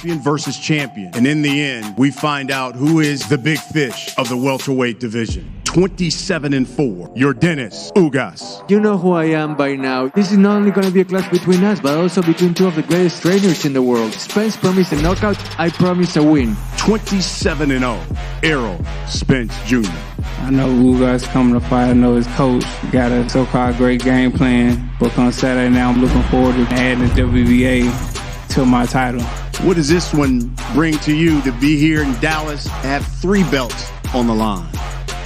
champion versus champion. And in the end, we find out who is the big fish of the welterweight division. 27-4, Yordenis Ugas. You know who I am by now. This is not only going to be a clash between us, but also between two of the greatest trainers in the world. Spence promised a knockout, I promise a win. 27-0, Errol Spence Jr. I know Ugass coming to fight. I know his coach got a so-called great game plan. But on Saturday now, I'm looking forward to adding the WBA to my title. What does this one bring to you to be here in Dallas, have 3 belts on the line?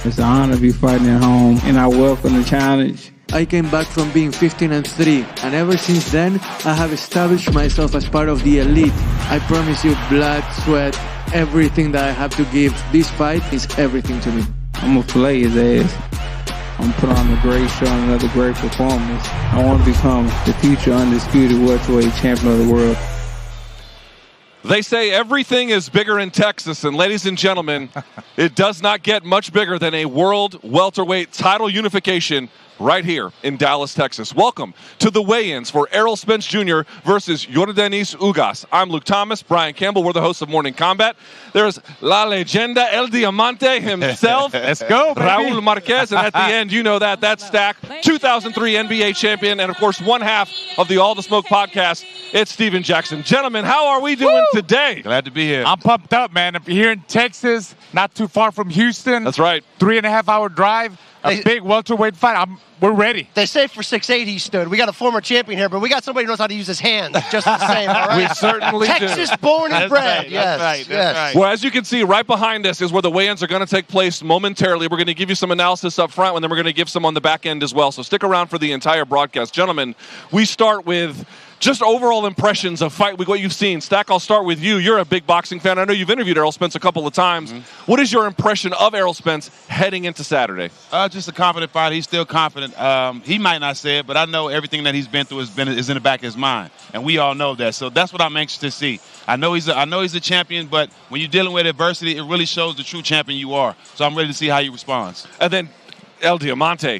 It's an honor to be fighting at home, and I welcome the challenge. I came back from being 15-3, and ever since then, I have established myself as part of the elite. I promise you, blood, sweat, everything that I have to give. This fight is everything to me. I'm going to play his ass. I'm put on a great show and another great performance. I want to become the future undisputed welterweight champion of the world. They say everything is bigger in Texas, and ladies and gentlemen, it does not get much bigger than a world welterweight title unification right here in Dallas, Texas. Welcome to the weigh-ins for Errol Spence Jr. versus Yordenis Ugas. I'm Luke Thomas, Brian Campbell. We're the hosts of Morning Combat. There's La Leyenda El Diamante himself. Let's go, baby. Raul Marquez, and at the end, you know that stack, 2003 NBA champion, and of course, one half of the All the Smoke podcast. It's Steven Jackson. Gentlemen, how are we doing today? Glad to be here. I'm pumped up, man. If you're here in Texas, not too far from Houston. That's right. 3.5 hour drive. a big welterweight fight. We're ready. They say for 6'8" he stood. We got a former champion here, but we got somebody who knows how to use his hands just the same. All right? We certainly do. Texas born and bred. That's right. Well, as you can see, right behind us is where the weigh-ins are going to take place momentarily. We're going to give you some analysis up front, and then we're going to give some on the back end as well. So stick around for the entire broadcast. Gentlemen, we start with just overall impressions of fight week, what you've seen. Stack, I'll start with you. You're a big boxing fan. I know you've interviewed Errol Spence a couple of times. What is your impression of Errol Spence heading into Saturday? Just a confident fighter. He's still confident. He might not say it, but I know everything that he's been through is in the back of his mind, and we all know that. So that's what I'm anxious to see. I know he's a champion, but when you're dealing with adversity, it really shows the true champion you are. So I'm ready to see how he responds. And then El Diamante,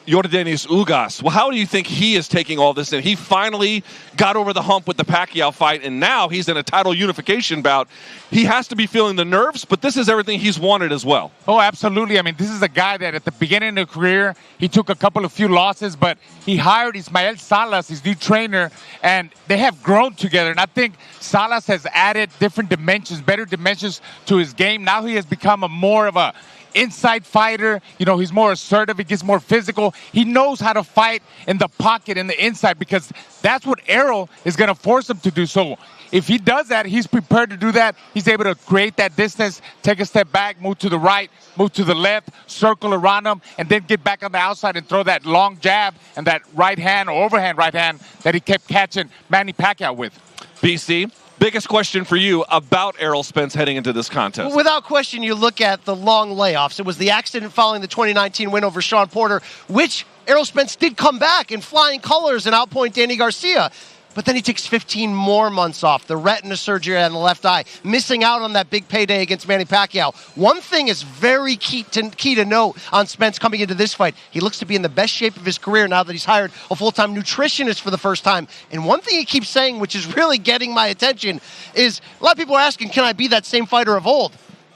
Yordenis Ugas. Well, how do you think he is taking all this in? He finally got over the hump with the Pacquiao fight, and now he's in a title unification bout. He has to be feeling the nerves, but this is everything he's wanted as well. Oh, absolutely. I mean, this is a guy that at the beginning of his career, he took a few losses, but he hired Ismael Salas, his new trainer, and they have grown together. And I think Salas has added different dimensions, better dimensions to his game. Now he has become more of a inside fighter. You know, he's more assertive. He gets more physical. He knows how to fight in the pocket, in the inside, because that's what Errol is going to force him to do. So if he does that, he's prepared to do that. He's able to create that distance, take a step back, move to the right, move to the left, circle around him, and then get back on the outside and throw that long jab and that right hand or overhand right hand that he kept catching Manny Pacquiao with. BC, biggest question for you about Errol Spence heading into this contest? Well, without question, you look at the long layoffs. It was the accident following the 2019 win over Sean Porter, which Errol Spence did come back in flying colors and outpoint Danny Garcia. But then he takes 15 more months off, the retina surgery on the left eye, missing out on that big payday against Manny Pacquiao. One thing is very key to note on Spence coming into this fight. He looks to be in the best shape of his career now that he's hired a full-time nutritionist for the first time. And one thing he keeps saying, which is really getting my attention, is a lot of people are asking, can I be that same fighter of old?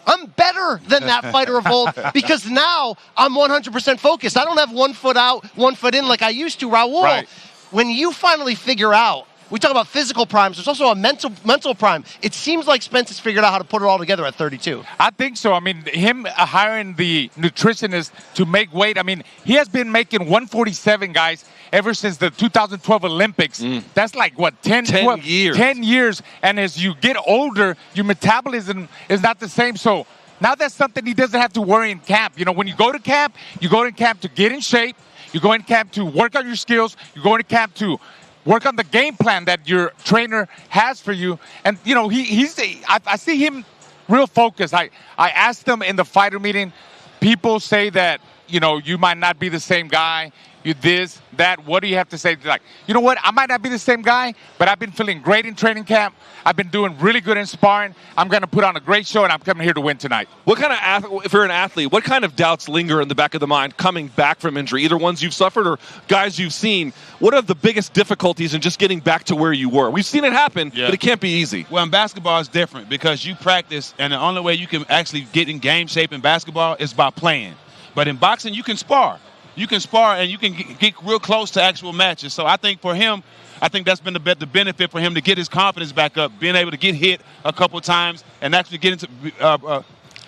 I'm better than that fighter of old because now I'm 100% focused. I don't have 1 foot out, 1 foot in like I used to, Raul. Right. When you finally figure out, we talk about physical primes, there's also a mental prime. It seems like Spence has figured out how to put it all together at 32. I think so. I mean, him hiring the nutritionist to make weight, I mean, he has been making 147, guys, ever since the 2012 Olympics. That's like, what, 10 years. 10 years. And as you get older, your metabolism is not the same. So now that's something he doesn't have to worry in camp. You know, when you go to camp to get in shape. You go in camp to work on your skills. You go into camp to work on the game plan that your trainer has for you. And, you know, I see him real focused. I asked him in the fighter meeting, people say that, you know, you might not be the same guy. You this, that. What do you have to say? Like, you know what? I might not be the same guy, but I've been feeling great in training camp. I've been doing really good in sparring. I'm going to put on a great show, and I'm coming here to win tonight. What kind of, if you're an athlete, what kind of doubts linger in the back of the mind coming back from injury? Either ones you've suffered or guys you've seen. What are the biggest difficulties in just getting back to where you were? We've seen it happen, but it can't be easy. Well, in basketball, it's different because you practice, and the only way you can actually get in game shape in basketball is by playing. But in boxing, you can spar. You can spar and you can get real close to actual matches. So I think for him, I think that's been the benefit for him to get his confidence back up, being able to get hit a couple of times and actually get into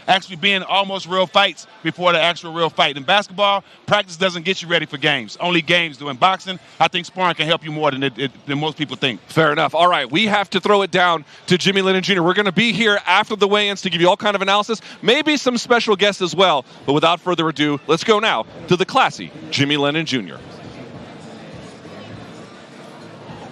actually being almost real fights before the actual real fight. In basketball, practice doesn't get you ready for games. Only games do. In boxing, I think sparring can help you more than most people think. Fair enough. All right, we have to throw it down to Jimmy Lennon Jr. We're going to be here after the weigh-ins to give you all kind of analysis, maybe some special guests as well. But without further ado, let's go now to the classy Jimmy Lennon Jr.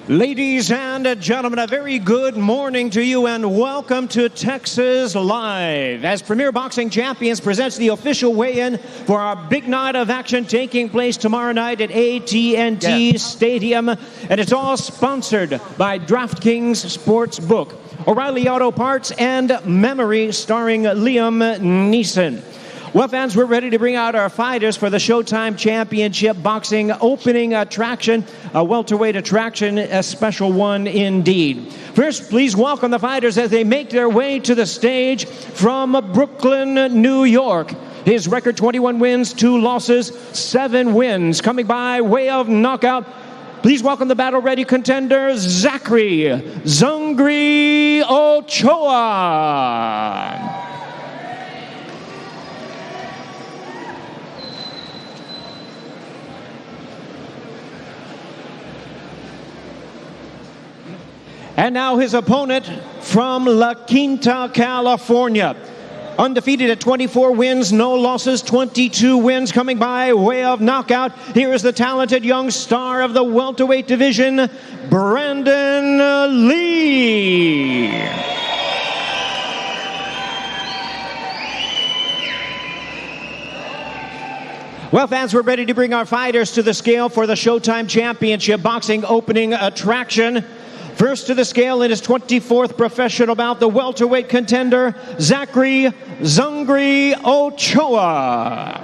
Ladies and gentlemen, a very good morning to you and welcome to Texas Live. As Premier Boxing Champions presents the official weigh-in for our big night of action taking place tomorrow night at AT&T Stadium. And it's all sponsored by DraftKings Sportsbook, O'Reilly Auto Parts, and Memory starring Liam Neeson. Well, fans, we're ready to bring out our fighters for the Showtime Championship Boxing opening attraction, a welterweight attraction, a special one indeed. First, please welcome the fighters as they make their way to the stage from Brooklyn, New York. His record, 21 wins, 2 losses, 7 wins, coming by way of knockout. Please welcome the battle-ready contender, Zachary Zungri Ochoa. And now his opponent from La Quinta, California. Undefeated at 24 wins, no losses, 22 wins coming by way of knockout. Here is the talented young star of the welterweight division, Brandon Lee. Well, fans, we're ready to bring our fighters to the scale for the Showtime Championship Boxing opening attraction. First to the scale in his 24th professional bout, the welterweight contender, Zachary Zungri Ochoa.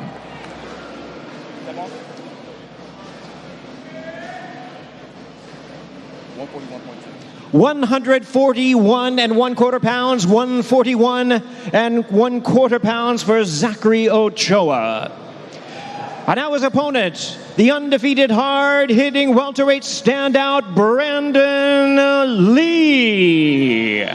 141 1/4 pounds, 141 1/4 pounds for Zachary Ochoa. And now his opponent, the undefeated, hard-hitting welterweight standout, Brandon Lee.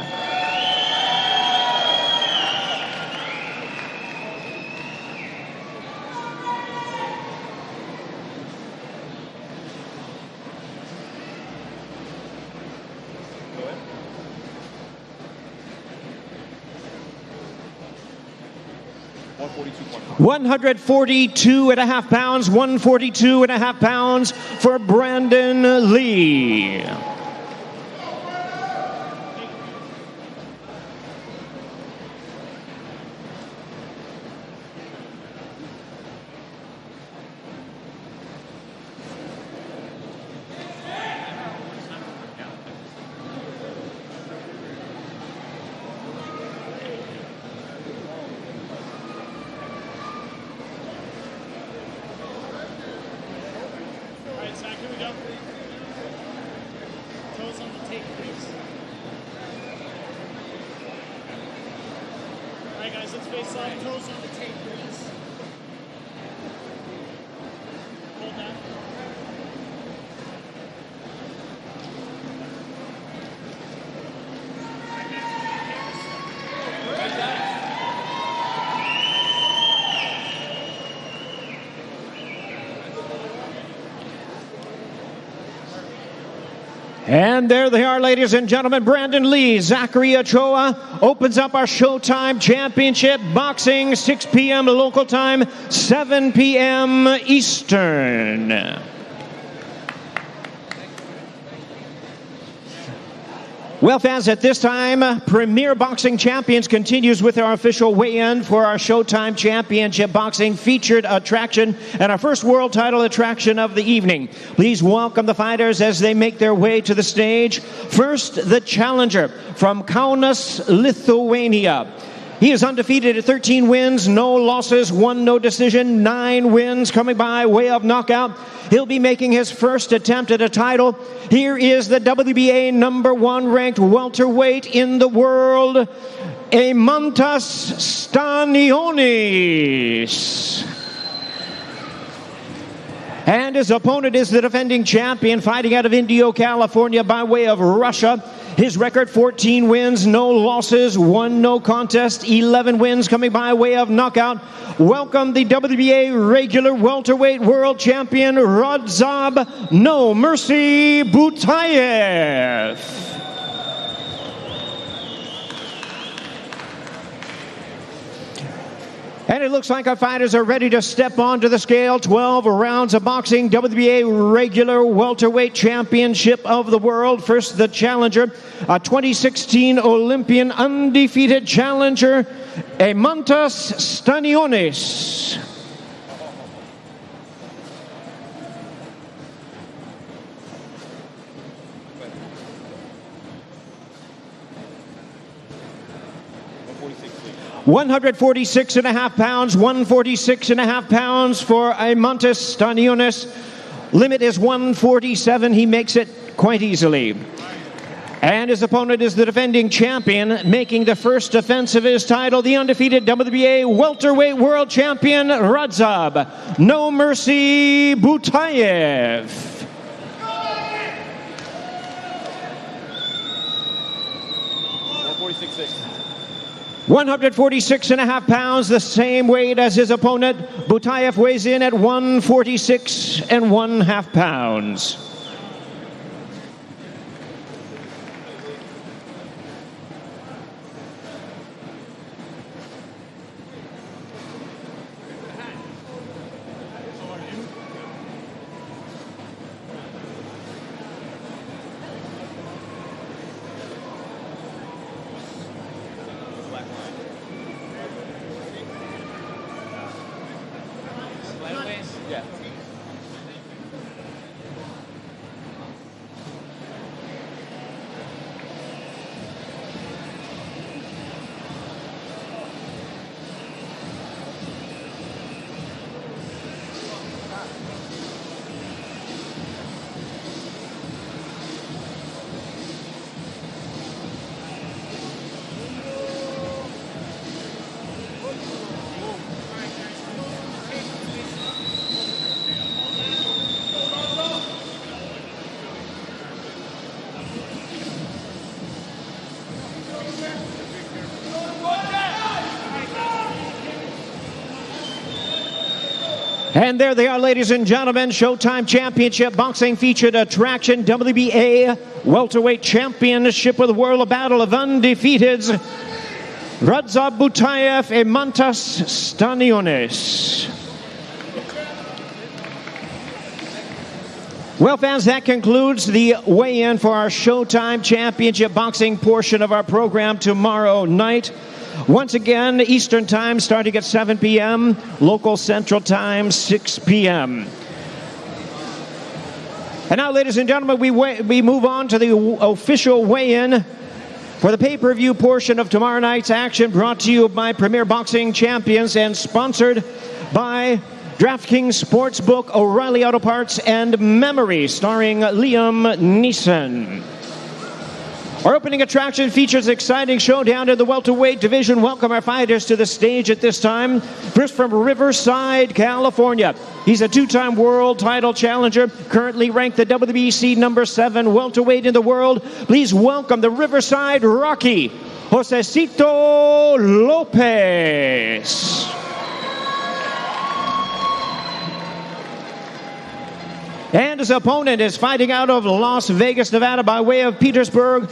$142.5 pounds, 142.5 pounds for Brandon Lee. And there they are, ladies and gentlemen. Brandon Lee, Zachary Ochoa opens up our Showtime Championship Boxing, 6 p.m. local time, 7 p.m. Eastern. Well, fans, at this time, Premier Boxing Champions continues with our official weigh-in for our Showtime Championship Boxing featured attraction and our first world title attraction of the evening. Please welcome the fighters as they make their way to the stage. First, the challenger from Kaunas, Lithuania. He is undefeated at 13 wins, no losses, 1 no decision, 9 wins coming by way of knockout. He'll be making his first attempt at a title. Here is the WBA #1 ranked welterweight in the world, Eimantas Stanionis. And his opponent is the defending champion, fighting out of Indio, California by way of Russia. His record, 14 wins, no losses, 1 no contest, 11 wins coming by way of knockout. Welcome the WBA regular welterweight world champion, Radzab No Mercy Butayev. And it looks like our fighters are ready to step onto the scale. 12 rounds of boxing, WBA regular welterweight championship of the world. First, the challenger, a 2016 Olympian undefeated challenger, Eimantas Stanionis. $146.5 pounds, 146.5 pounds for Eimantas Stanionis. Limit is 147. He makes it quite easily. And his opponent is the defending champion, making the first defense of his title, the undefeated WBA welterweight world champion, Radzab No Mercy Butayev. 146.5 pounds, the same weight as his opponent. Butayev weighs in at 146.5 pounds. And there they are, ladies and gentlemen. Showtime Championship Boxing featured attraction, WBA Welterweight Championship with World Battle of Undefeateds. Radza Butayev and Mantas Staniones. Well, fans, that concludes the weigh-in for our Showtime Championship Boxing portion of our program tomorrow night. Once again, Eastern Time starting at 7 p.m., local Central Time, 6 p.m. And now, ladies and gentlemen, we move on to the official weigh-in for the pay-per-view portion of tomorrow night's action, brought to you by Premier Boxing Champions and sponsored by DraftKings Sportsbook, O'Reilly Auto Parts, and Memory, starring Liam Neeson. Our opening attraction features exciting showdown in the welterweight division. Welcome our fighters to the stage at this time. First from Riverside, California. He's a two-time world title challenger, currently ranked the WBC #7 welterweight in the world. Please welcome the Riverside Rocky, Josecito Lopez. And his opponent is fighting out of Las Vegas, Nevada by way of Petersboro,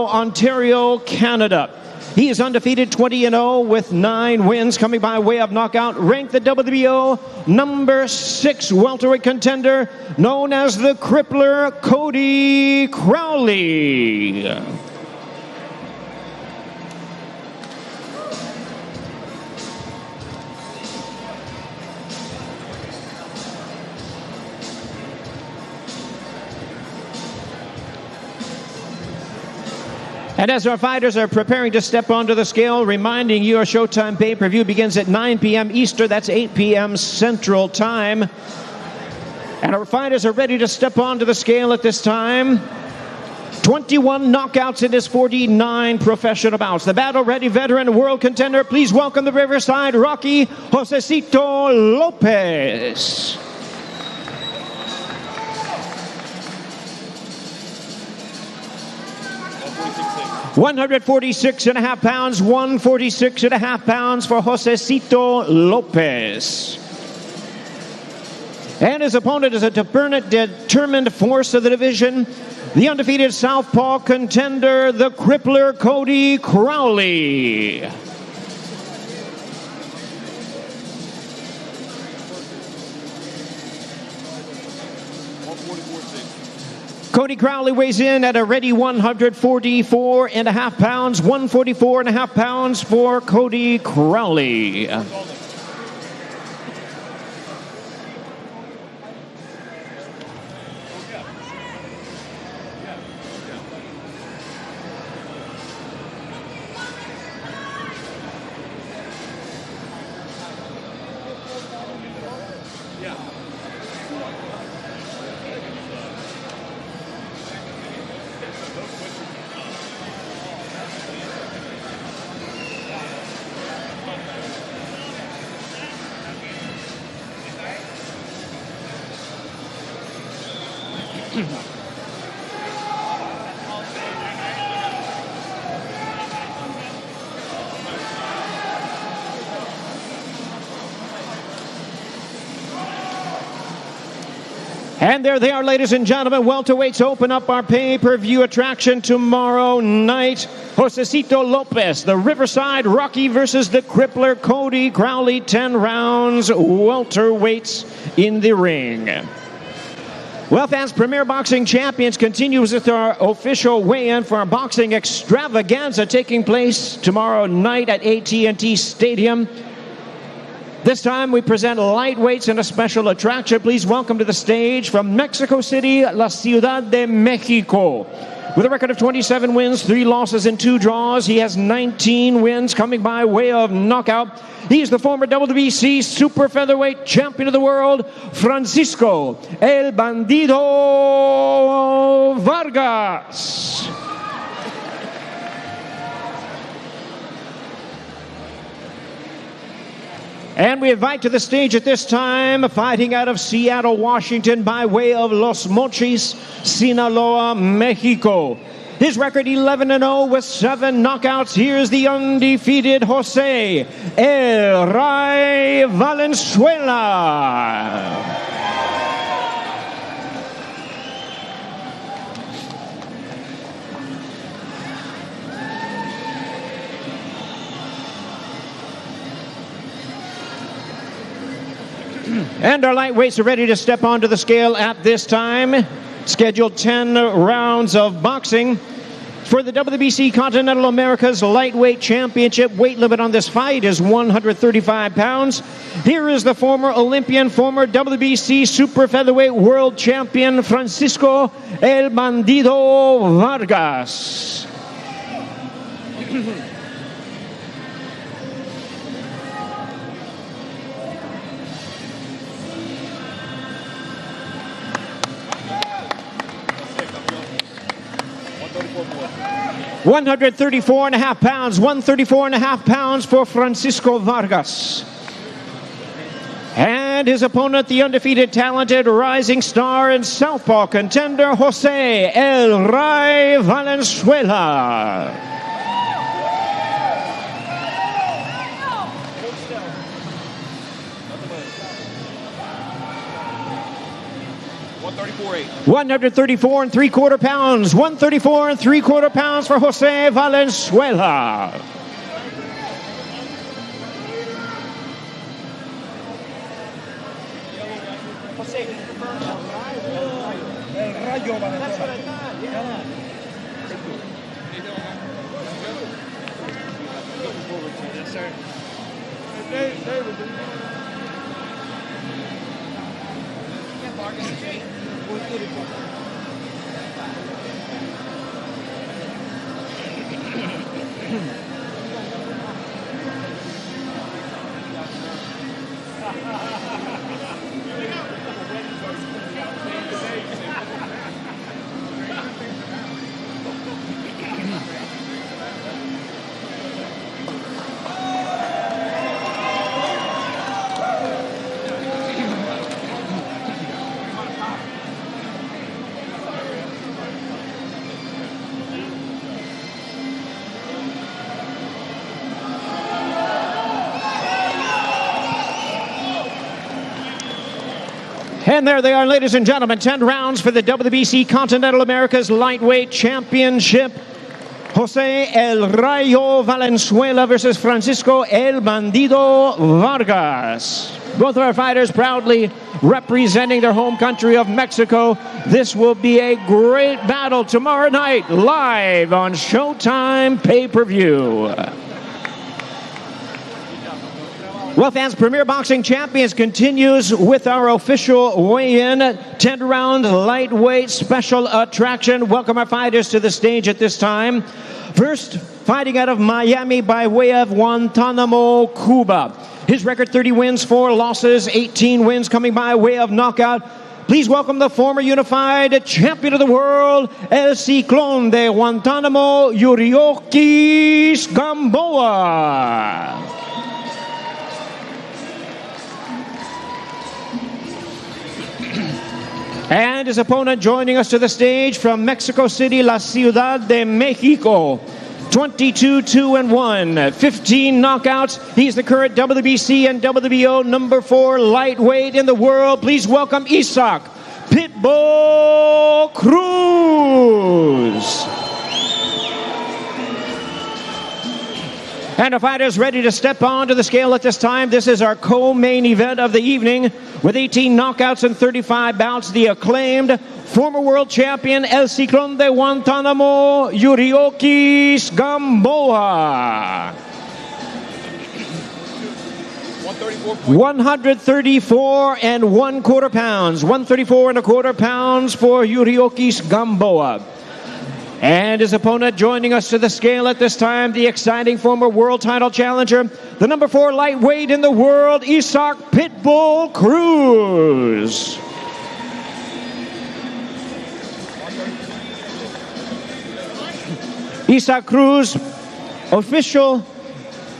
Ontario, Canada. He is undefeated, 20-0 with 9 wins, coming by way of knockout. Ranked the WBO #6 welterweight contender, known as the Crippler, Cody Crowley. And as our fighters are preparing to step onto the scale, reminding you our Showtime pay-per-view begins at 9 p.m. Eastern, that's 8 p.m. Central Time. And our fighters are ready to step onto the scale at this time. 21 knockouts in his 49 professional bouts. The battle-ready veteran world contender, please welcome the Riverside Rocky, Josecito Lopez. 146.5 pounds, 146.5 pounds for Josecito Lopez. And his opponent is a determined force of the division, the undefeated southpaw contender, the Crippler, Cody Crowley. Cody Crowley weighs in at a ready 144.5 pounds, 144.5 pounds for Cody Crowley. And there they are, ladies and gentlemen. Welterweights open up our pay-per-view attraction tomorrow night. Josecito Lopez, the Riverside Rocky versus the Crippler Cody Crowley. 10 rounds, welterweights in the ring. Well, fans, Premier Boxing Champions continues with our official weigh-in for our boxing extravaganza taking place tomorrow night at AT&T Stadium. This time we present lightweights and a special attraction. Please welcome to the stage from Mexico City, La Ciudad de Mexico. With a record of 27 wins, 3 losses, and 2 draws, he has 19 wins coming by way of knockout. He's the former WBC super featherweight champion of the world, Francisco El Bandido Vargas. And we invite to the stage at this time, fighting out of Seattle, Washington, by way of Los Mochis, Sinaloa, Mexico. His record 11-0 with 7 knockouts. Here's the undefeated Jose El Ray Valenzuela. And our lightweights are ready to step onto the scale at this time. Scheduled 10 rounds of boxing. For the WBC Continental Americas Lightweight Championship, weight limit on this fight is 135 pounds. Here is the former Olympian, former WBC Super Featherweight World Champion, Francisco El Bandido Vargas. 134.5 pounds, 134.5 pounds for Francisco Vargas. And his opponent, the undefeated, talented, rising star and southpaw contender, Jose El Ray Valenzuela. $134 and 3/4 pounds. 134 and 3/4 pounds for Jose Valenzuela. And there they are, ladies and gentlemen, 10 rounds for the WBC Continental Americas Lightweight Championship. Jose El Rayo Valenzuela versus Francisco El Bandido Vargas. Both of our fighters proudly representing their home country of Mexico. This will be a great battle tomorrow night, live on Showtime Pay-Per-View. Well, fans, Premier Boxing Champions continues with our official weigh-in, 10-round lightweight special attraction. Welcome our fighters to the stage at this time. First, fighting out of Miami by way of Guantanamo, Cuba. His record 30 wins, 4 losses, 18 wins coming by way of knockout. Please welcome the former unified champion of the world, El Ciclón de Guantanamo, Yordenis Gamboa. And his opponent joining us to the stage from Mexico City, La Ciudad de Mexico. 22-2-1, 15 knockouts. He's the current WBC and WBO number 4 lightweight in the world. Please welcome Isaac Pitbull Cruz. And the fighters ready to step onto the scale at this time. This is our co-main event of the evening with 18 knockouts and 35 bouts. The acclaimed former world champion El Ciclón de Guantanamo, Yordenis Gamboa. 134 and 1/4 pounds. 134 and 1/4 pounds for Yordenis Gamboa. And his opponent joining us to the scale at this time, the exciting former world title challenger, the number 4 lightweight in the world, Isaac Pitbull Cruz. Isaac Cruz, official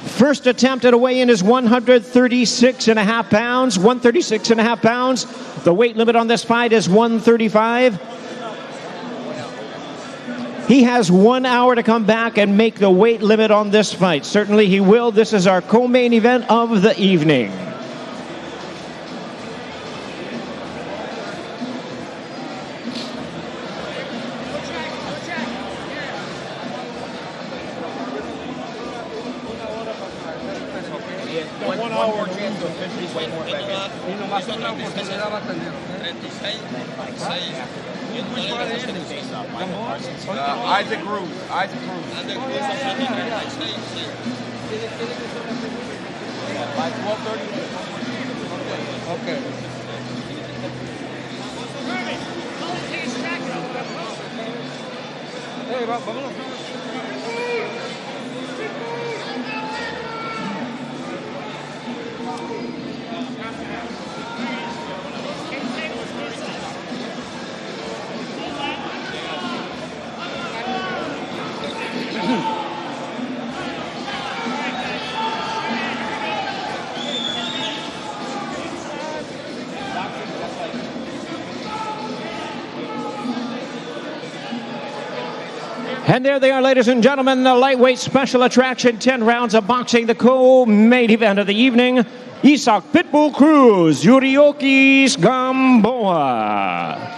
first attempt at a weigh-in is 136.5 pounds. 136.5 pounds. The weight limit on this fight is 135. He has 1 hour to come back and make the weight limit on this fight. Certainly he will. This is our co-main event of the evening. Isaac Cruz. Okay. Hey, vámonos. And there they are, ladies and gentlemen, the lightweight special attraction, 10 rounds of boxing, the co-main event of the evening. Isaac Pitbull Cruz, Yordenis Gamboa.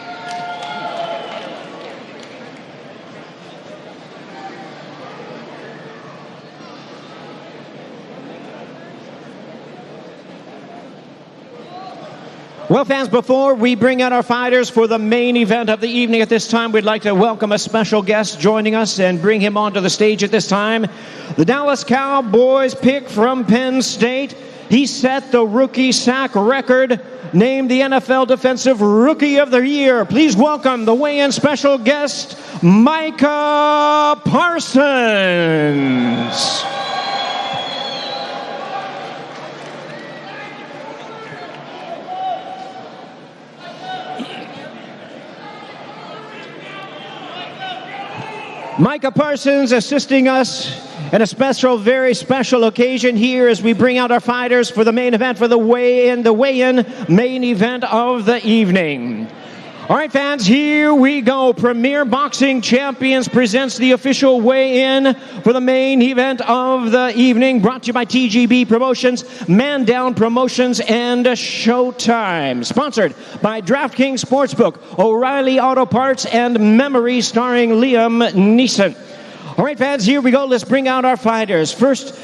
Well, fans, before we bring out our fighters for the main event of the evening at this time, we'd like to welcome a special guest joining us and bring him onto the stage at this time. The Dallas Cowboys pick from Penn State. He set the rookie sack record, named the NFL Defensive Rookie of the Year. Please welcome the weigh-in special guest, Micah Parsons. Micah Parsons assisting us in a special, very special occasion here as we bring out our fighters for the main event, for the weigh-in main event of the evening. All right, fans, here we go. Premier Boxing Champions presents the official weigh-in for the main event of the evening, brought to you by TGB Promotions, Man Down Promotions, and Showtime. Sponsored by DraftKings Sportsbook, O'Reilly Auto Parts, and Memory, starring Liam Neeson. All right, fans, here we go. Let's bring out our fighters. First,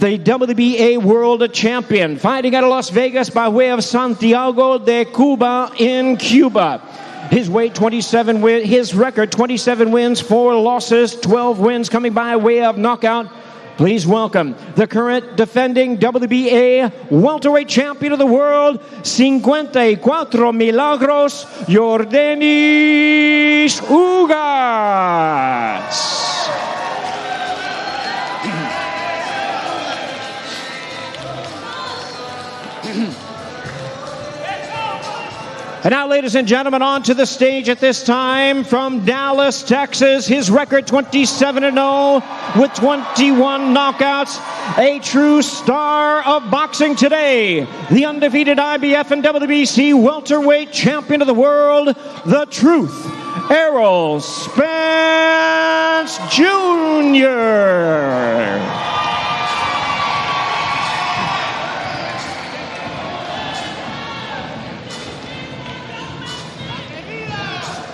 the WBA World Champion, fighting out of Las Vegas by way of Santiago de Cuba in Cuba. His weight, 27 wins. His record, 27 wins, 4 losses, 12 wins coming by way of knockout. Please welcome the current defending WBA welterweight champion of the world, 54 Milagros, Yordenis Ugas. And now, ladies and gentlemen, on to the stage at this time from Dallas, Texas. His record 27-0 with 21 knockouts. A true star of boxing today. The undefeated IBF and WBC welterweight champion of the world, The Truth, Errol Spence Jr.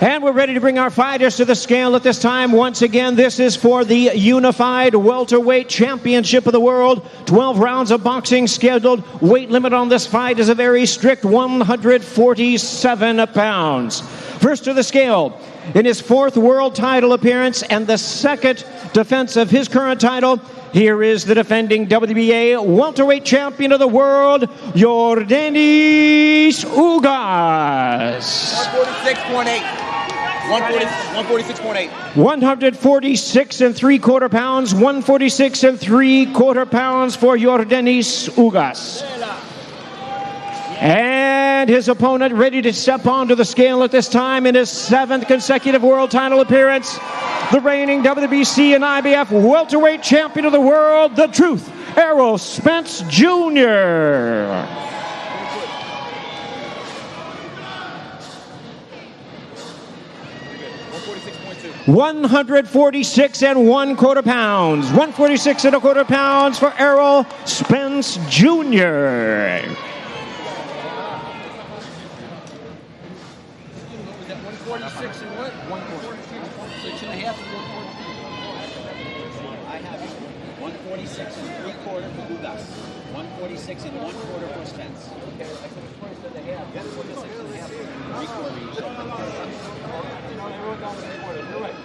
And we're ready to bring our fighters to the scale at this time. Once again, this is for the Unified Welterweight Championship of the World. 12 rounds of boxing scheduled. Weight limit on this fight is a very strict 147 pounds. First to the scale, in his 4th world title appearance and the 2nd defense of his current title, here is the defending WBA welterweight champion of the world, Yordenis Ugas. 146.8. 146.8. 146 3/4 pounds. 146 3/4 pounds for Yordenis Ugas. And his opponent ready to step onto the scale at this time in his 7th consecutive world title appearance. The reigning WBC and IBF welterweight champion of the world, The Truth, Errol Spence Jr. 146 1/4 pounds. 146 1/4 pounds for Errol Spence Jr. 146 and what? 146 and a half. I have 146 and 3/4 for Ugass. 146 and 1/4 for Spence. Okay, I said 146 and a half. 146 and a half. 3/4 each. You're right.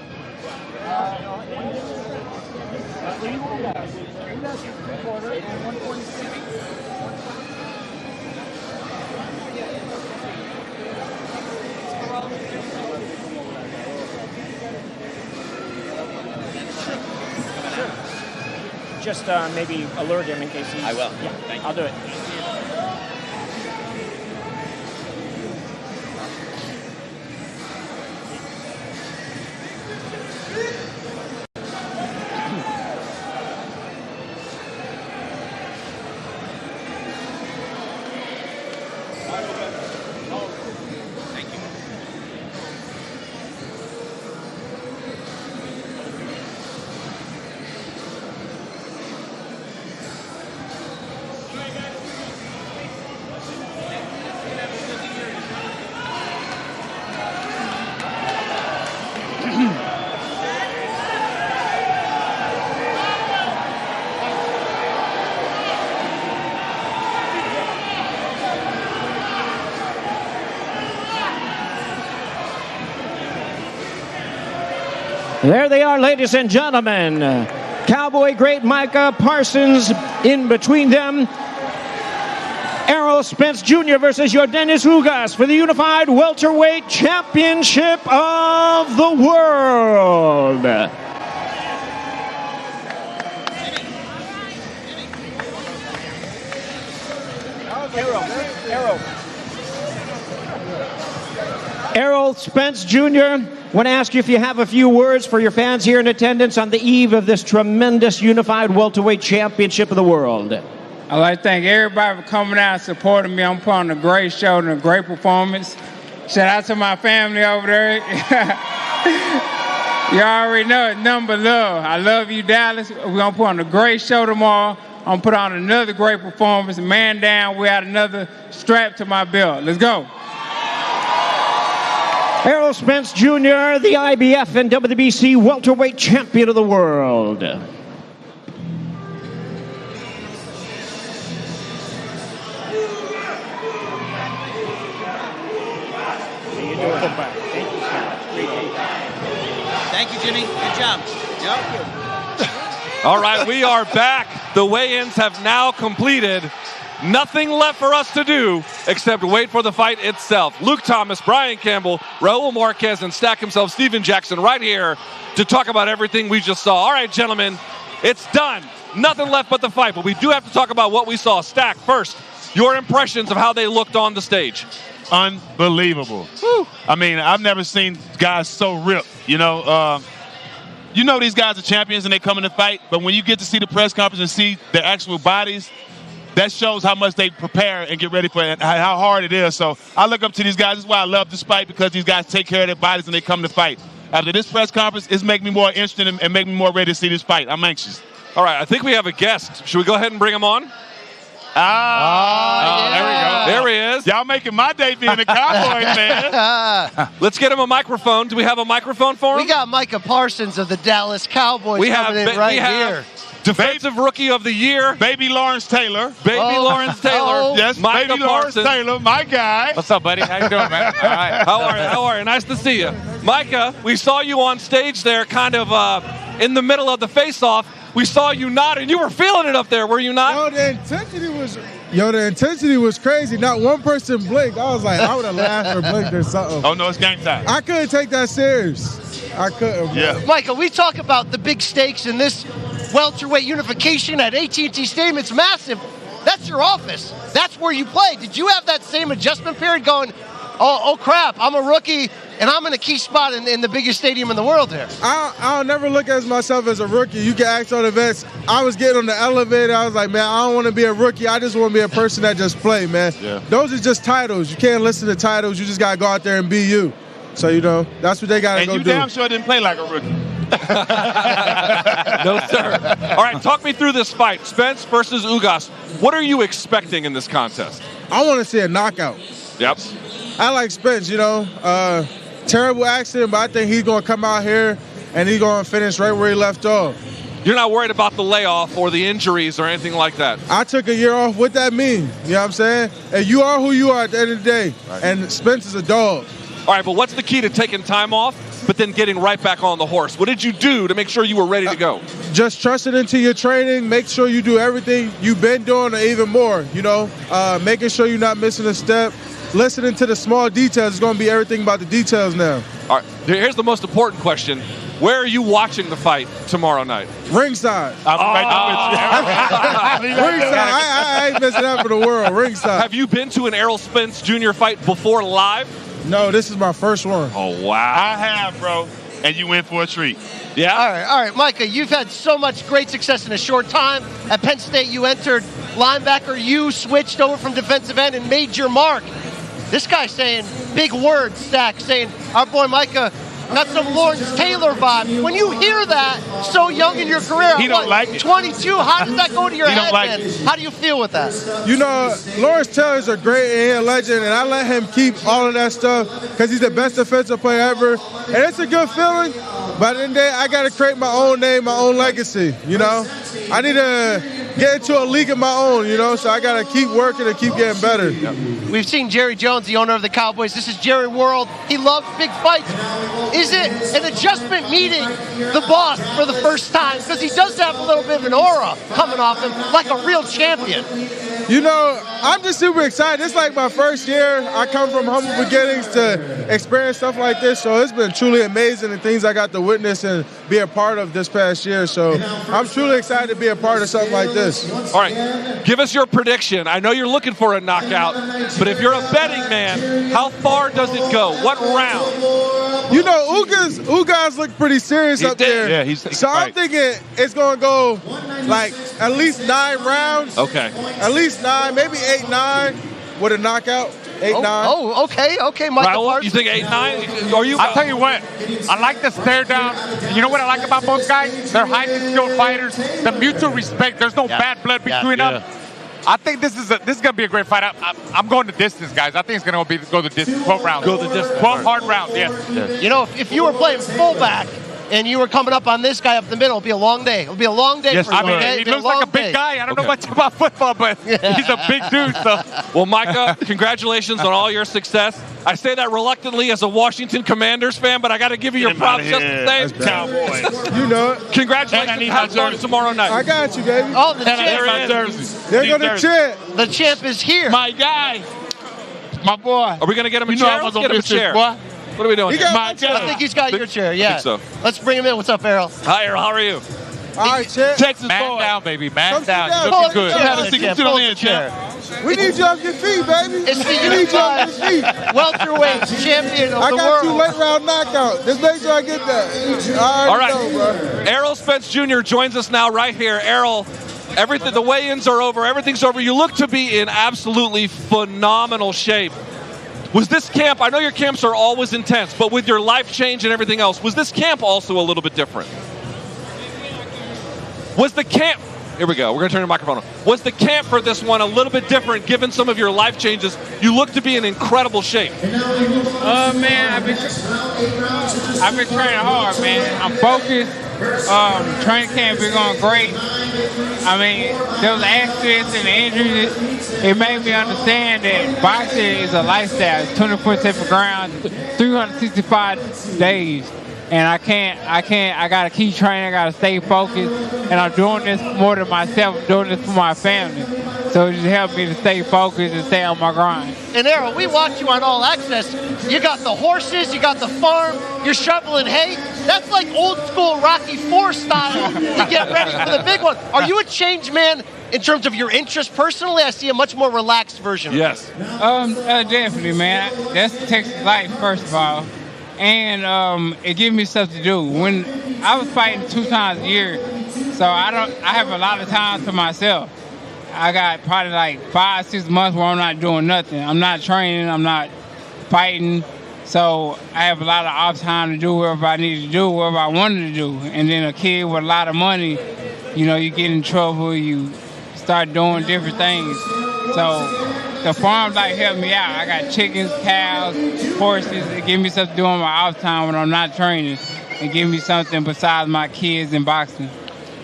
Just maybe alert him in case he's... I will. Yeah, Thank you. I'll do it. There they are, ladies and gentlemen. Cowboy great Micah Parsons in between them. Errol Spence Jr. versus Yordenis Ugas for the Unified Welterweight Championship of the World. Errol Spence Jr., want to ask you if you have a few words for your fans here in attendance on the eve of this tremendous Unified Welterweight Championship of the World. I'd like to thank everybody for coming out and supporting me. I'm putting on a great show and a great performance. Shout out to my family over there. You already know it's nothing but love. I love you, Dallas. We're going to put on a great show tomorrow. I'm going to put on another great performance. Man down, we had another strap to my belt. Let's go. Errol Spence Jr., the IBF and WBC welterweight champion of the world. Thank you, Jimmy. Good job. Yep. All right, we are back. The weigh-ins have now completed. Nothing left for us to do except wait for the fight itself. Luke Thomas, Brian Campbell, Raul Marquez, and stack himself Steven Jackson right here to talk about everything we just saw. All right, gentlemen, it's done. Nothing left but the fight, but we do have to talk about what we saw. Stack, first, your impressions of how they looked on the stage. Unbelievable. Whew. I mean, I've never seen guys so ripped. You know these guys are champions and they come in to fight, but when you get to see the press conference and see their actual bodies, that shows how much they prepare and get ready for it, how hard it is. So I look up to these guys. This is why I love this fight, because these guys take care of their bodies and they come to fight. After this press conference, it's making me more interested and making me more ready to see this fight. I'm anxious. All right, I think we have a guest. Should we go ahead and bring him on? Yeah. There we go. There he is. Y'all making my day being a Cowboy, man. Let's get him a microphone. Do we have a microphone for him? We got Micah Parsons of the Dallas Cowboys coming in right here. Defensive Rookie of the Year. Baby Lawrence Taylor. Lawrence Taylor. Yes, Micah Baby Lawrence Taylor, my guy. What's up, buddy? How you doing, man? All right. How are you? Nice to see you. Micah, we saw you on stage there kind of in the middle of the face-off. We saw you nod, and you were feeling it up there, were you not? The intensity was crazy. Not one person blinked. I was like, I would have laughed or blinked or something. Oh, no, it's game time. I couldn't take that serious. I couldn't. Yeah. Michael, we talk about the big stakes in this welterweight unification at AT&T Stadium. It's massive. That's your office. That's where you play. Did you have that same adjustment period going, oh crap, I'm a rookie, and I'm in a key spot in the biggest stadium in the world here? I'll never look at myself as a rookie. You can ask on events. I was getting on the elevator. I was like, man, I don't want to be a rookie. I just want to be a person that just play, man. Yeah. Those are just titles. You can't listen to titles. You just got to go out there and be you. So, you know, that's what they got to go do. And you damn sure didn't play like a rookie. No, sir. All right, talk me through this fight. Spence versus Ugass. What are you expecting in this contest? I want to see a knockout. Yep. I like Spence, you know. Terrible accident, but I think he's going to come out here and he's going to finish right where he left off. You're not worried about the layoff or the injuries or anything like that? I took a year off. What that mean? You know what I'm saying? And you are who you are at the end of the day. Right. And Spence is a dog. All right, but what's the key to taking time off, but then getting right back on the horse? What did you do to make sure you were ready to go? Just trust it into your training. Make sure you do everything you've been doing or even more, you know. Making sure you're not missing a step. Listening to the small details. It's going to be everything about the details now. All right, here's the most important question. Where are you watching the fight tomorrow night? Ringside. Oh. Ringside. I ain't missing that for the world. Ringside. Have you been to an Errol Spence Jr. fight before live? No, this is my first one. Oh, wow. I have, bro. And you went for a treat. Yeah? All right, Micah, you've had so much great success in a short time. At Penn State, you entered linebacker. You switched over from defensive end and made your mark. This guy's saying big words, Stack, saying our boy Micah got some Lawrence Taylor vibe. When you hear that so young in your career, he don't like it. 22, how does that go to your head, like man? it. How do you feel with that? You know, Lawrence Taylor's a great and a legend, and I let him keep all of that stuff because he's the best defensive player ever. And it's a good feeling, but in the day, I got to create my own name, my own legacy, you know? I need to get into a league of my own, you know, so I got to keep working and keep getting better. Yep. We've seen Jerry Jones, the owner of the Cowboys. This is Jerry World. He loves big fights. Is it an adjustment meeting the boss for the first time? Because he does have a little bit of an aura coming off him, like a real champion. You know, I'm just super excited. It's like my first year. I come from humble beginnings to experience stuff like this, so it's been truly amazing the things I got to witness and be a part of this past year. So I'm truly excited to be a part of something like this. All right, give us your prediction. I know you're looking for a knockout, but if you're a betting man, how far does it go? What round? You know, Ugass looked pretty serious up there. Yeah, he's so I'm thinking it's going to go like at least 9 rounds. Okay. At least 9, maybe 8-9 with a knockout. 8-9. Oh, okay, Michael. Raul, you think 8-9? Are you? I'll tell you what. I like the stare down. You know what I like about both guys? They're highly skilled fighters. The mutual respect. There's no bad blood between them. I think this is gonna be a great fight. I'm going the distance, guys. I think it's gonna go the distance. 12 rounds. Go the distance. 12 hard rounds. Yes. You know, if you were playing fullback and you were coming up on this guy up the middle, it'll be a long day. It'll be a long day for you. I mean, he looks like a big guy. I don't know much about football, but he's a big dude. So. Well, Micah, congratulations on all your success. I say that reluctantly as a Washington Commanders fan, but I got to give you your props just the same. Cowboys. You know it. Congratulations. Have fun tomorrow night. I got you, baby. Oh, the champ. They're going to chant. The champ is here. My guy. My boy. Are we going to get him a chair? Let's get him a chair. Boy. What are we doing? I think he's got your chair, yeah. I think so. Let's bring him in. What's up, Errol? Hi, Errol. How are you? All right, champ. Texas Man boy. down, baby. Man down. down. You looking good. We need you off your feet, baby. It's the We need you off your feet. welterweight champion of I the got world. you late round knockout. Just make sure I get that. All right. Know, bro. Errol Spence Jr. joins us now right here. Errol, everything, the weigh-ins are over. Everything's over. You look to be in absolutely phenomenal shape. Was this camp, I know your camps are always intense, but with your life change and everything else, was this camp also a little bit different? Was the camp, here we go, we're going to turn your microphone on. Was the camp for this one a little bit different given some of your life changes? You look to be in incredible shape. Man, I've been training hard, man. I'm focused. Training camp is going great. I mean, those accidents and injuries, it made me understand that boxing is a lifestyle. It's 24/7 ground, 365 days. And I gotta keep training, I gotta stay focused. And I'm doing this more than myself, I'm doing this for my family. So it just helped me to stay focused and stay on my grind. And Errol, we watched you on All Access. You got the horses, you got the farm, you're shoveling hay. That's like old school Rocky IV style to get ready for the big one. Are you a changed man in terms of your interest personally? I see a much more relaxed version. Yes. Definitely, man. That's Texas life, first of all. And it gives me stuff to do. When I was fighting 2 times a year, so I have a lot of time to myself. I got probably like 5-6 months where I'm not doing nothing. I'm not training, I'm not fighting. So I have a lot of off time to do whatever I need to do, whatever I wanted to do. And then a kid with a lot of money, you know, you get in trouble, you start doing different things. So the farm like helped me out. I got chickens, cows, horses. They give me something to do on my off time when I'm not training, and give me something besides my kids and boxing.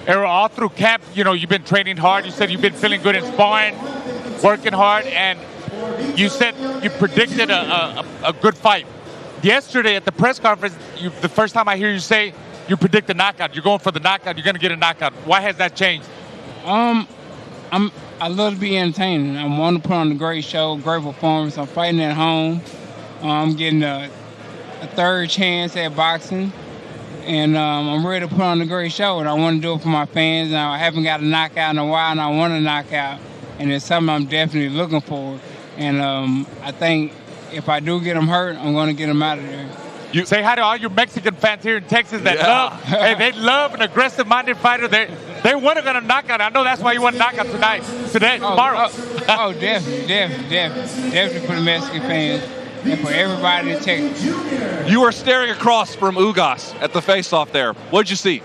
Errol, all through camp, you know, you've been training hard. You said you've been feeling good in sparring, working hard, and you said you predicted a good fight. Yesterday at the press conference, the first time I hear you say you predict a knockout, you're going for the knockout, you're going to get a knockout. Why has that changed? I love to be entertaining. I want to put on a great show, great performance. I'm fighting at home. I'm getting a third chance at boxing. And I'm ready to put on a great show. And I want to do it for my fans. And I haven't got a knockout in a while, and I want a knockout. And it's something I'm definitely looking for. And I think if I do get them hurt, I'm going to get them out of there. You say hi to all your Mexican fans here in Texas that love. Hey, they love an aggressive-minded fighter. They want to get a knockout. I know that's why you want a knockout tomorrow. Definitely for the Mexican fans and for everybody in Texas. You are staring across from Ugass at the face-off there. What'd you see?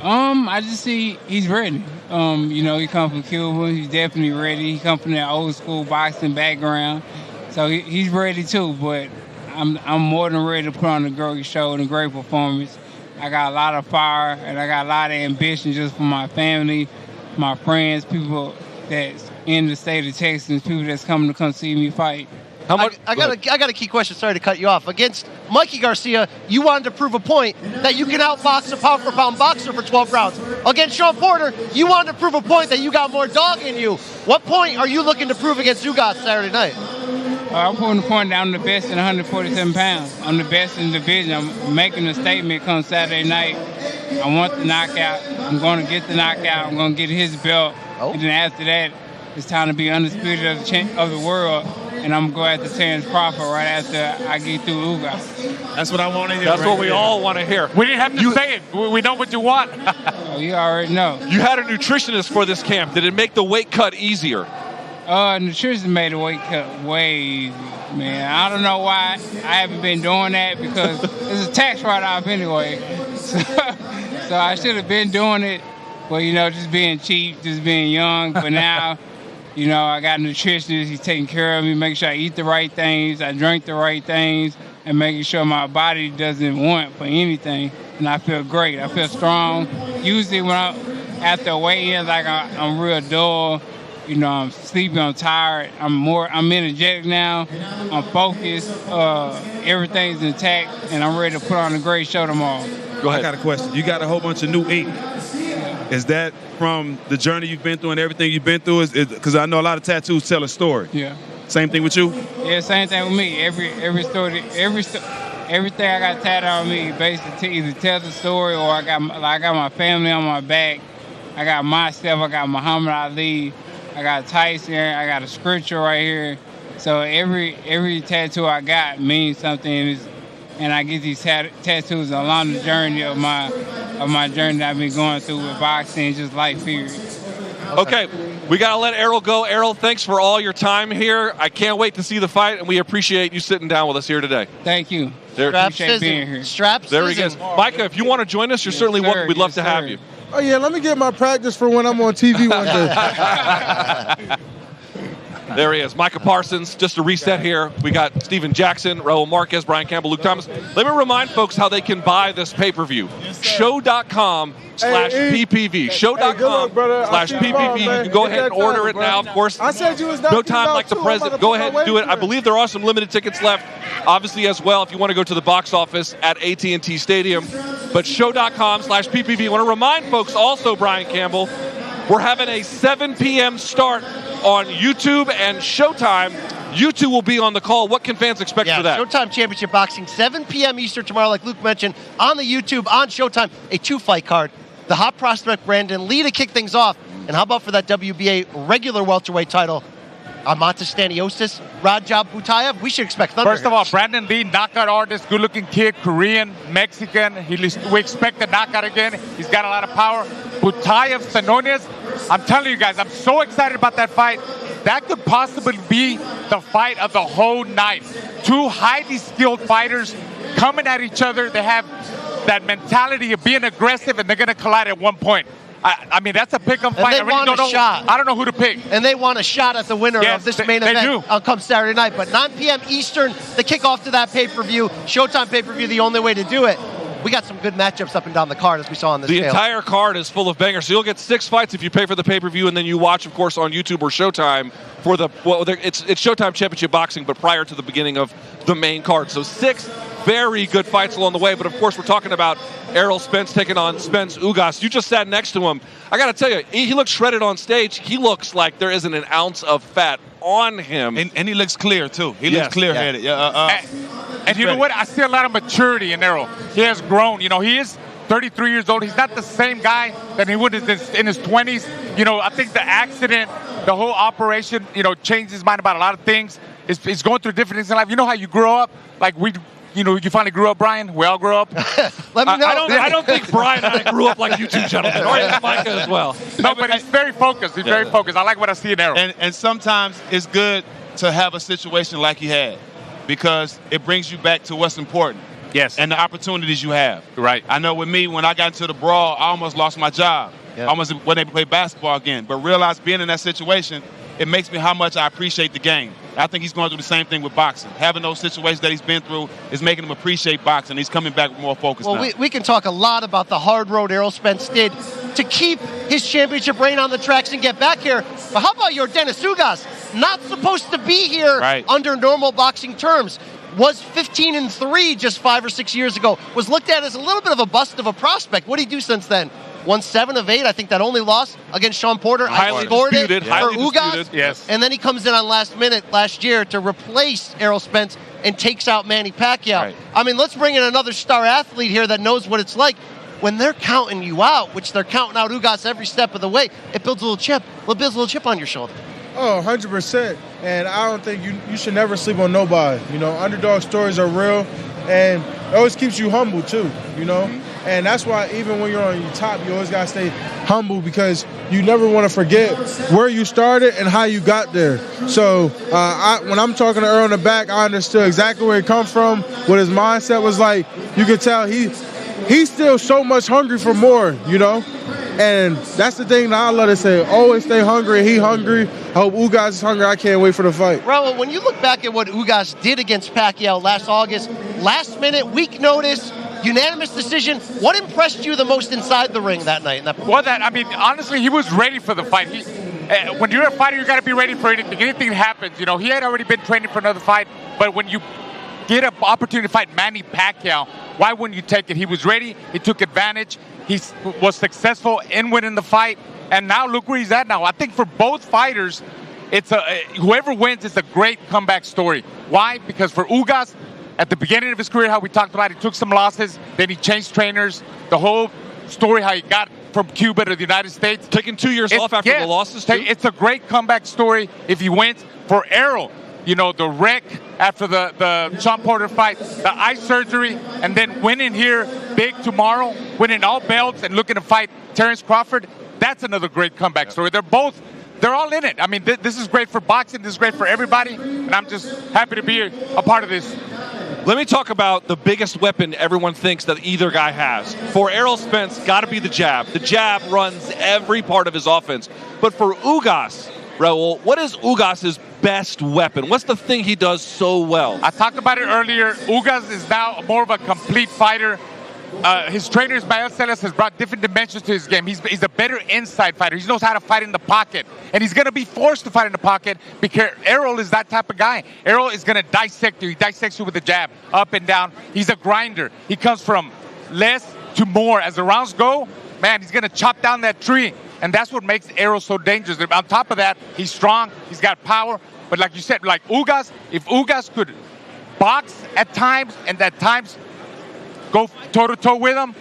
I just see he's ready. You know, he comes from Cuba. He's definitely ready. He comes from that old-school boxing background, so he's ready too. But I'm more than ready to put on a great show and a great performance. I got a lot of fire and I got a lot of ambition just for my family, my friends, people that's in the state of Texas, people that's coming to come see me fight. I got a key question. Sorry to cut you off. Against Mikey Garcia, you wanted to prove a point that you can outbox a pound-for-pound boxer for 12 rounds. Against Shawn Porter, you wanted to prove a point that you got more dog in you. What point are you looking to prove against Ugass Saturday night? I'm putting the point that I'm the best in 147 pounds. I'm the best in the division. I'm making a statement come Saturday night. I want the knockout. I'm going to get the knockout. I'm going to get his belt. And then after that, it's time to be undisputed of the world. And I'm going to go after Terrence Crawford right after I get through Ugass. That's what I want to hear. That's what we all want to hear. We didn't have to say it. We know what you want. Oh, you already know. You had a nutritionist for this camp. Did it make the weight cut easier? Nutrition made the weight cut way easy, man. I don't know why I haven't been doing that because it's a tax write-off anyway. So I should have been doing it, but, you know, just being cheap, just being young. But now, you know, I got a nutritionist. He's taking care of me, making sure I eat the right things, I drink the right things, and making sure my body doesn't want for anything. And I feel great. I feel strong. Usually when after a weigh-in, like I'm real dull. You know, I'm sleepy, I'm tired, I'm energetic now, I'm focused, everything's intact, and I'm ready to put on a great show tomorrow. Go ahead. I got a question. You got a whole bunch of new ink. Is that from the journey you've been through and everything you've been through? Because I know a lot of tattoos tell a story. Yeah. Same thing with you? Yeah, same thing with me. Every story, everything I got tattooed on me basically either tells a story or I got my family on my back. I got myself, I got Muhammad Ali, I got Tyson, I got a scripture right here. So every tattoo I got means something, and I get these tattoos along the journey of my journey that I've been going through with boxing and just life period. Okay, we got to let Errol go. Errol, thanks for all your time here. I can't wait to see the fight, and we appreciate you sitting down with us here today. Thank you. Appreciate being here. There he goes. Micah, if you want to join us, you're certainly welcome. We'd love to have you. Oh, yeah, let me get my practice for when I'm on TV one day. There he is, Micah Parsons. Just to reset here, we got Steven Jackson, Raul Marquez, Brian Campbell, Luke Thomas. Let me remind folks how they can buy this pay-per-view. Show.com/PPV. Show.com/PPV. You can go ahead and order it now. Of course, no time like the present. Go ahead and do it. I believe there are some limited tickets left, obviously, as well, if you want to go to the box office at AT&T Stadium. But show.com/PPV. I want to remind folks also, Brian Campbell, we're having a 7 p.m. start on YouTube and Showtime. YouTube will be on the call. What can fans expect for that? Showtime Championship Boxing, 7 p.m. Eastern tomorrow, like Luke mentioned, on the YouTube, on Showtime, a 2-fight card. The hot prospect Brandon Lee to kick things off. And how about for that WBA regular welterweight title? Amantas Staniotis, Rajab Butayev. We should expect thunder. First of all, Brandon Lee, knockout artist, good-looking kid, Korean, Mexican. We expect a knockout again. He's got a lot of power. Butayev, Stanonis. I'm telling you guys, I'm so excited about that fight. that could possibly be the fight of the whole night. Two highly skilled fighters coming at each other. They have that mentality of being aggressive, and they're going to collide at one point. I mean, that's a pick-em fight. They want a shot. I don't know who to pick. And they want a shot at the winner of this main event come Saturday night. But 9 p.m. Eastern, the kickoff to that pay-per-view, Showtime pay-per-view, the only way to do it. We got some good matchups up and down the card, as we saw on this The entire card is full of bangers. So you'll get 6 fights if you pay for the pay-per-view, and then you watch, of course, on YouTube or Showtime for it's Showtime Championship Boxing, but prior to the beginning of the main card. So 6 very good fights along the way. But, of course, we're talking about Errol Spence taking on Spence Ugas. You just sat next to him. I got to tell you, he looks shredded on stage. He looks like there isn't an ounce of fat on him. And he looks clear, too. He looks clear-headed. And you know what? I see a lot of maturity in Errol. He has grown. You know, he is 33 years old. He's not the same guy that he was in his 20s. You know, I think the accident, the whole operation, you know, changed his mind about a lot of things. He's going through different things in life. You know how you grow up? Like you know, you finally grew up, Brian? We all grew up? Let me know. I don't think Brian and I grew up like you two gentlemen, or Micah as well. No, but he's very focused. He's very focused. I like what I see in Errol. And sometimes it's good to have a situation like he had, because it brings you back to what's important. Yes. And the opportunities you have. Right. I know with me, when I got into the brawl, I almost lost my job. I almost wasn't able to play basketball again. But realize being in that situation, it makes me how much I appreciate the game. I think he's going through the same thing with boxing. Having those situations that he's been through is making him appreciate boxing. He's coming back more focused now. Well, we can talk a lot about the hard road Errol Spence did to keep his championship reign on the tracks and get back here. But how about Yordenis Ugas? Not supposed to be here under normal boxing terms. Was 15-3 just 5 or 6 years ago. Was looked at as a little bit of a bust of a prospect. What did he do since then? Won 7 of 8. I think that only loss against Sean Porter. Highly scored disputed, it for highly Ugas. disputed. Yes. And then he comes in on last minute last year to replace Errol Spence and takes out Manny Pacquiao. Right. I mean, let's bring in another star athlete here that knows what it's like. When they're counting you out, which they're counting out Ugas every step of the way, it builds a little chip. It builds a little chip on your shoulder. Oh, 100%. And I don't think you should never sleep on nobody. You know, underdog stories are real, and it always keeps you humble too, you know? And that's why even when you're on your top, you always got to stay humble, because you never want to forget where you started and how you got there. So when I'm talking to Earl in the back, I understood exactly where he come from, what his mindset was like. You can tell he's still so much hungry for more, you know? And that's the thing that I love to say. Always stay hungry. He hungry. I hope Ugas is hungry. I can't wait for the fight. Raul, when you look back at what Ugas did against Pacquiao last August, last minute, week notice, unanimous decision, what impressed you the most inside the ring that night? I mean, honestly, he was ready for the fight. When you're a fighter, you got to be ready for anything. Anything happens. You know, he had already been training for another fight, but when you get an opportunity to fight Manny Pacquiao, why wouldn't you take it? He was ready. He took advantage. He was successful in winning the fight, and now look where he's at now. I think for both fighters, whoever wins, it's a great comeback story. Why? Because for Ugas, at the beginning of his career, how we talked about, he took some losses, then he changed trainers. The whole story, how he got from Cuba to the United States. Taking 2 years off after the losses, too? It's a great comeback story if he wins. For Errol, you know, the wreck after the Sean Porter fight, the eye surgery, and then winning here big tomorrow, winning all belts and looking to fight Terrence Crawford, that's another great comeback story. They're all in it. I mean, this is great for boxing. This is great for everybody, and I'm just happy to be a part of this. Let me talk about the biggest weapon everyone thinks that either guy has. For Errol Spence, got to be the jab. The jab runs every part of his offense. But for Ugas, Raul, what is Ugas' best weapon? What's the thing he does so well? I talked about it earlier. Ugas is now more of a complete fighter. His trainer, Ismael Celis, has brought different dimensions to his game. He's a better inside fighter. He knows how to fight in the pocket. And he's going to be forced to fight in the pocket because Errol is that type of guy. Errol is going to dissect you. He dissects you with the jab, up and down. He's a grinder. He comes from less to more. As the rounds go, man, he's going to chop down that tree. And that's what makes Errol so dangerous. On top of that, he's strong. He's got power. But like you said, like Ugas, if Ugas could box at times and at times go toe-to-toe with him,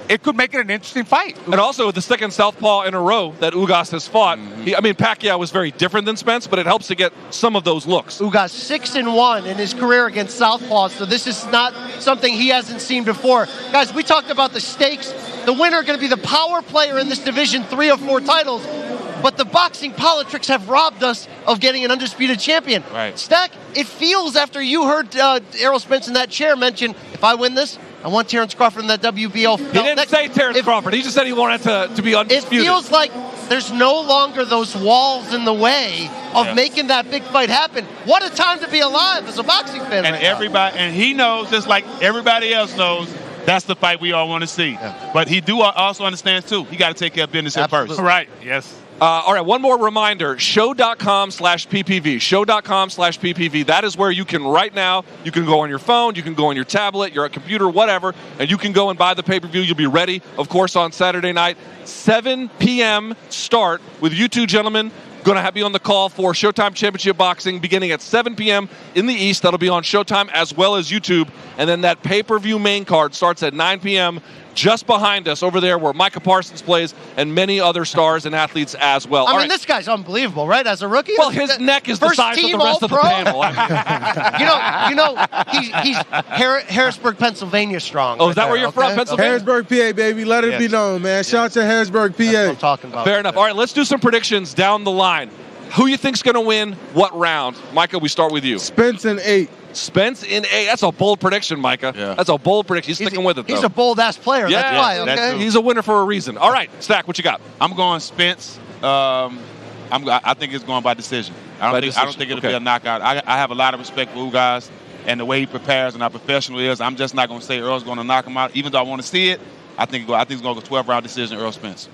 it could make it an interesting fight. And also the second southpaw in a row that Ugas has fought. Pacquiao was very different than Spence, but it helps to get some of those looks. Ugas 6-1 in his career against southpaws, so this is not something he hasn't seen before. Guys, we talked about the stakes. The winner going to be the power player in this division, 3 of 4 titles. But the boxing politics have robbed us of getting an undisputed champion. Right. Stack, it feels after you heard Errol Spence in that chair mention, if I win this, I want Terrence Crawford in that WBO. He didn't say Terrence Crawford. He just said he wanted to be undisputed. It feels like there's no longer those walls in the way of making that big fight happen. What a time to be alive as a boxing fan. And and he knows, just like everybody else knows, that's the fight we all want to see. Yeah. But he also understands, too, he got to take care of business at first. Right, yes. All right, one more reminder, show.com/PPV, show.com/PPV. That is where you can, right now, you can go on your phone, you can go on your tablet, your computer, whatever, and you can go and buy the pay-per-view. You'll be ready, of course, on Saturday night, 7 p.m. start with you two gentlemen. Going to have you on the call for Showtime Championship Boxing beginning at 7 p.m. in the East. That'll be on Showtime as well as YouTube. And then that pay-per-view main card starts at 9 p.m. just behind us over there where Micah Parsons plays and many other stars and athletes as well. I mean, this guy's unbelievable, right? As a rookie? Well, his neck is the size of the rest of the panel. He's Harrisburg, Pennsylvania strong. Oh, is that where you're from, Pennsylvania? Harrisburg, PA, baby. Let it be known, man. Shout out to Harrisburg, PA. That's what I'm talking about. Fair enough. All right, let's do some predictions down the line. Who you think's going to win what round? Micah, we start with you. Spence in 8. Spence in 8. That's a bold prediction, Micah. Yeah. That's a bold prediction. He's sticking with it, though. He's a bold-ass player. Yeah, that's why, okay? He's a winner for a reason. All right, Stack, what you got? I'm going Spence. I think it's going by decision. I don't think it'll be a knockout. I have a lot of respect for Ugass and the way he prepares and how professional he is. I'm just not going to say Earl's going to knock him out. Even though I want to see it, I think it's going to go 12-round decision, Errol Spence.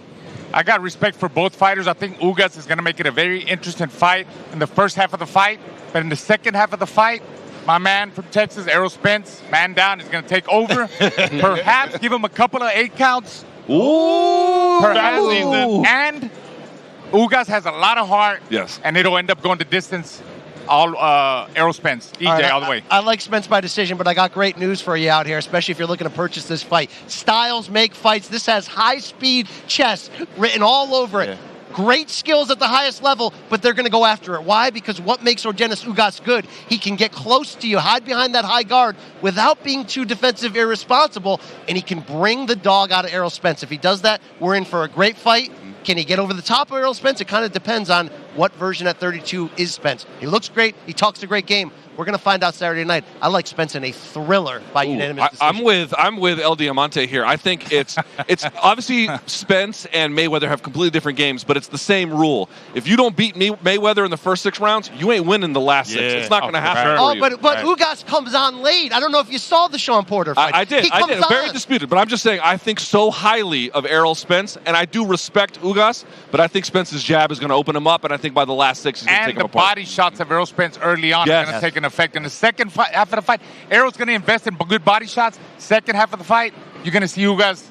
I got respect for both fighters. I think Ugass is going to make it a very interesting fight in the first half of the fight. But in the second half of the fight, my man from Texas, Errol Spence, man down, is going to take over. Perhaps give him a couple of 8 counts. Ooh. Perhaps. And Ugass has a lot of heart. Yes. And it'll end up going the distance. Errol Spence, EJ, all the way. I like Spence by decision, but I got great news for you out here, especially if you're looking to purchase this fight. Styles make fights. This has high-speed chess written all over it. Great skills at the highest level, but they're going to go after it. Why? Because what makes Yordenis Ugas good, he can get close to you, hide behind that high guard without being too defensive, irresponsible, and he can bring the dog out of Errol Spence. If he does that, we're in for a great fight. Can he get over the top of Errol Spence? It kind of depends on what version at 32 is Spence. He looks great. He talks a great game. We're going to find out Saturday night. I like Spence in a thriller by unanimous decision. I'm with El Diamante here. I think it's obviously Spence and Mayweather have completely different games, but it's the same rule. If you don't beat Mayweather in the first 6 rounds, you ain't winning the last 6. It's not going to happen. But Ugas comes on late. I don't know if you saw the Sean Porter fight. I did. Very disputed. But I'm just saying I think so highly of Errol Spence, and I do respect Ugas, but I think Spence's jab is going to open him up, and I think by the last 6 he's going to take him apart. And the body shots of Errol Spence early on are going to take an effect. In the second half of the fight, Errol's going to invest in good body shots. Second half of the fight, you're going to see Ugas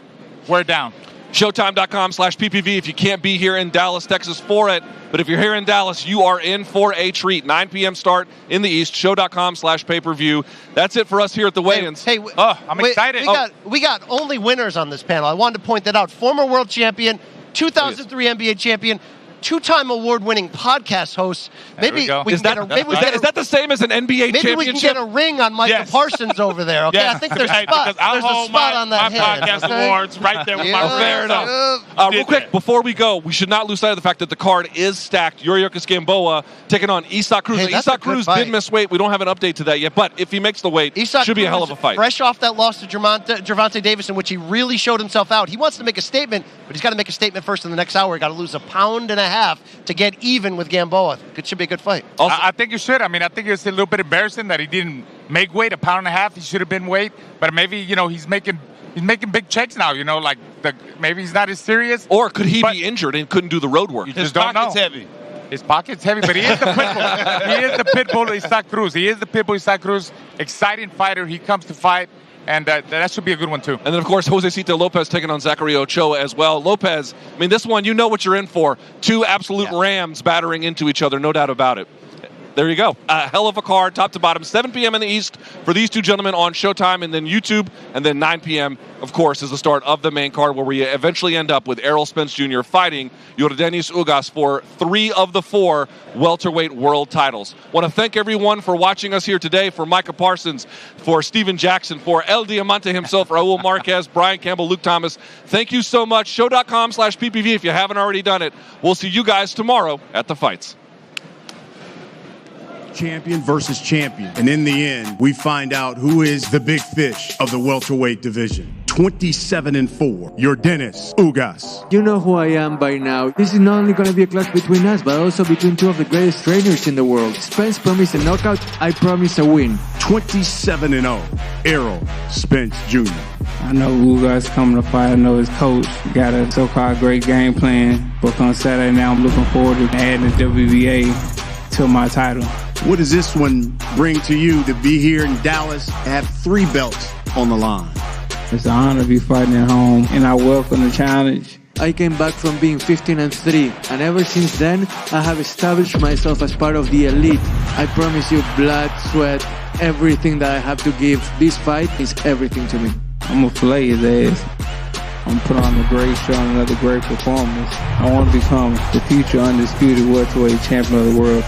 wear down. Showtime.com/PPV if you can't be here in Dallas, Texas for it. But if you're here in Dallas, you are in for a treat. 9 p.m. start in the East. Show.com/pay-per-view. That's it for us here at the weigh-ins. I'm excited. We got only winners on this panel. I wanted to point that out. Former world champion, 2003 NBA champion, 2-time award-winning podcast host. Maybe we can get a is that the same as an NBA championship? Maybe we can get a ring on Micah Parsons over there. Okay, I think there's a spot on that head. Podcast awards right there with my fair enough. Real quick, before we go, we should not lose sight of the fact that the card is stacked. Yordenis Gamboa taking on Isaac Cruz. Isaac Cruz did miss weight. We don't have an update to that yet, but if he makes the weight, Isaac should be a hell of a fight. Fresh off that loss to Gervonta Davis, in which he really showed himself out. He wants to make a statement, but he's got to make a statement first in the next hour. He's got to lose 1.5 pounds to get even with Gamboa. It should be a good fight. Also, I think you should. I mean, I think it's a little bit embarrassing that he didn't make weight, 1.5 pounds. He should have been weight, but maybe, he's making big checks now, maybe he's not as serious. Or could he be injured and couldn't do the road work? His pocket's heavy. His pocket's heavy, but he is the pitbull. He is the pitbull Isaac Cruz. He is the pitbull Isaac Cruz. Exciting fighter. He comes to fight. And that should be a good one, too. And then, of course, Josecito Lopez taking on Zachary Ochoa as well. Lopez, I mean, this one, you know what you're in for. 2 absolute rams battering into each other, no doubt about it. there you go. A hell of a card, top to bottom. 7 p.m. in the East for these two gentlemen on Showtime, and then YouTube, and then 9 p.m., of course, is the start of the main card where we eventually end up with Errol Spence Jr. fighting Yordenis Ugas for 3 of the 4 welterweight world titles. Want to thank everyone for watching us here today, for Micah Parsons, for Steven Jackson, for El Diamante himself, Raul Marquez, Brian Campbell, Luke Thomas. Thank you so much. Show.com/PPV if you haven't already done it. We'll see you guys tomorrow at the fights. Champion versus champion. And in the end, we find out who is the big fish of the welterweight division. 27-4, Yordenis Ugas. You know who I am by now. This is not only going to be a clash between us, but also between 2 of the greatest trainers in the world. Spence promised a knockout, I promise a win. 27-0, Errol Spence Jr. I know Ugas coming to fight. I know his coach got a so-called great game plan. But on Saturday now, I'm looking forward to adding the WBA to my title. What does this one bring to you to be here in Dallas and have 3 belts on the line? It's an honor to be fighting at home, and I welcome the challenge. I came back from being 15-3, and ever since then, I have established myself as part of the elite. I promise you, blood, sweat, everything that I have to give. This fight is everything to me. I'm going to fillet his ass. I'm going to put on a great show and another great performance. I want to become the future undisputed welterweight champion of the world.